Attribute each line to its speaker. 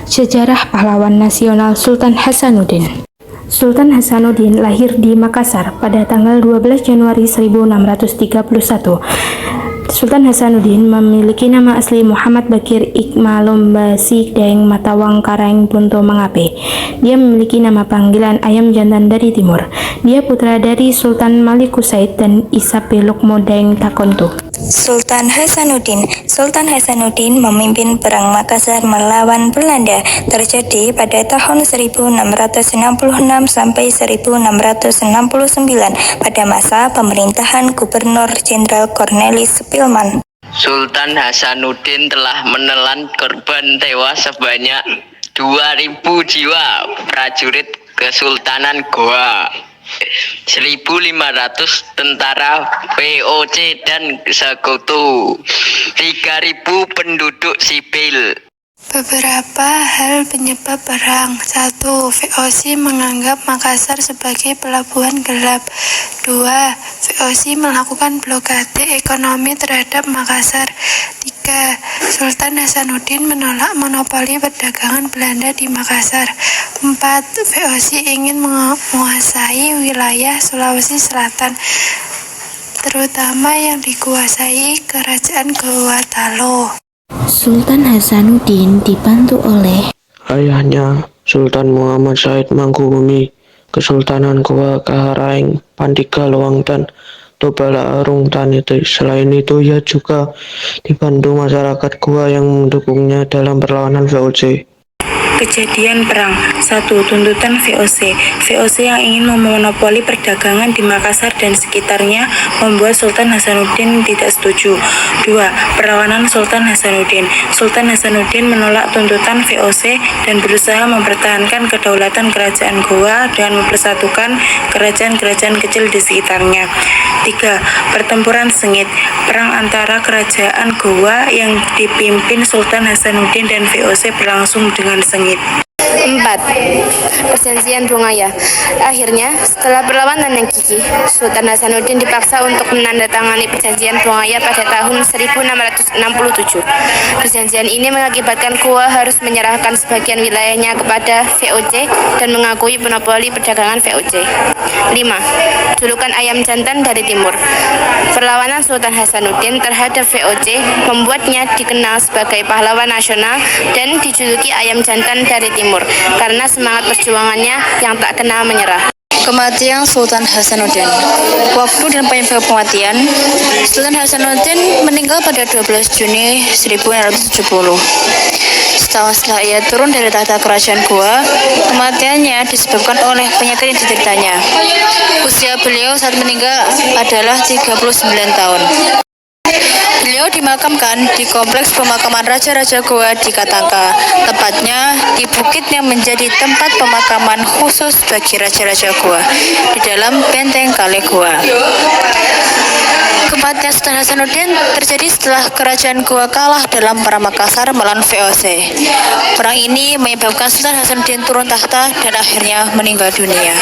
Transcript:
Speaker 1: Sejarah pahlawan nasional Sultan Hasanuddin. Sultan Hasanuddin lahir di Makassar pada tanggal 12 Januari 1631. Sultan Hasanuddin memiliki nama asli Muhammad Bakir Ikmalumbasi Daeng Matawang Karang Punto Mangape. Dia memiliki nama panggilan Ayam Jantan dari Timur. Dia putra dari Sultan Malik Said dan Isape Lukmo Daeng Takonto.
Speaker 2: Sultan Hasanuddin memimpin Perang Makassar melawan Belanda terjadi pada tahun 1666 sampai 1669 pada masa pemerintahan Gubernur Jenderal Cornelis Pilman.
Speaker 3: Sultan Hasanuddin telah menelan korban tewas sebanyak 2.000 jiwa prajurit Kesultanan Goa, 1.500 tentara VOC dan sekutu, 3.000 penduduk sipil.
Speaker 4: Beberapa hal penyebab perang. 1. VOC menganggap Makassar sebagai pelabuhan gelap. 2. VOC melakukan blokade ekonomi terhadap Makassar. 3. Sultan Hasanuddin menolak monopoli perdagangan Belanda di Makassar. 4. VOC ingin menguasai wilayah Sulawesi Selatan, terutama yang dikuasai Kerajaan Goa Talo.
Speaker 1: Sultan Hasanuddin dibantu oleh
Speaker 5: ayahnya, Sultan Muhammad Said Mangkubumi, Kesultanan Goa Kaharaeng, Pandika Luang dan Tobala Arung Tanite. Selain itu, ia juga dibantu masyarakat Goa yang mendukungnya dalam perlawanan VOC.
Speaker 6: Kejadian perang. 1. Tuntutan VOC. VOC yang ingin memonopoli perdagangan di Makassar dan sekitarnya membuat Sultan Hasanuddin tidak setuju. 2. Perlawanan Sultan Hasanuddin. Sultan Hasanuddin menolak tuntutan VOC dan berusaha mempertahankan kedaulatan kerajaan Goa dengan mempersatukan kerajaan-kerajaan kecil di sekitarnya. 3. Pertempuran sengit. Perang antara kerajaan Goa yang dipimpin Sultan Hasanuddin dan VOC berlangsung dengan sengit.
Speaker 7: 4. Perjanjian Bungaya. Akhirnya, setelah perlawanan yang gigih, Sultan Hasanuddin dipaksa untuk menandatangani Perjanjian Bungaya pada tahun 1667. Perjanjian ini mengakibatkan Goa harus menyerahkan sebagian wilayahnya kepada VOC dan mengakui monopoli perdagangan VOC. 5. Julukan Ayam Jantan dari Timur. Perlawanan Sultan Hasanuddin terhadap VOC membuatnya dikenal sebagai pahlawan nasional dan dijuluki Ayam Jantan dari Timur karena semangat perjuangannya yang tak kenal menyerah.
Speaker 8: Kematian Sultan Hasanuddin. Waktu dan penyebab kematian Sultan Hasanuddin meninggal pada 12 Juni 1670. Setahun setelah ia turun dari tahta kerajaan Goa, kematiannya disebabkan oleh penyakit yang dideritanya. Usia beliau saat meninggal adalah 39 tahun. Beliau dimakamkan di kompleks pemakaman Raja-Raja Goa di Katangka, tepatnya di bukit yang menjadi tempat pemakaman khusus bagi Raja-Raja Goa, di dalam benteng Kale Goa. Kematian Sultan Hasanuddin terjadi setelah kerajaan Goa kalah dalam Perang Makassar melawan VOC. Perang ini menyebabkan Sultan Hasanuddin turun tahta dan akhirnya meninggal dunia.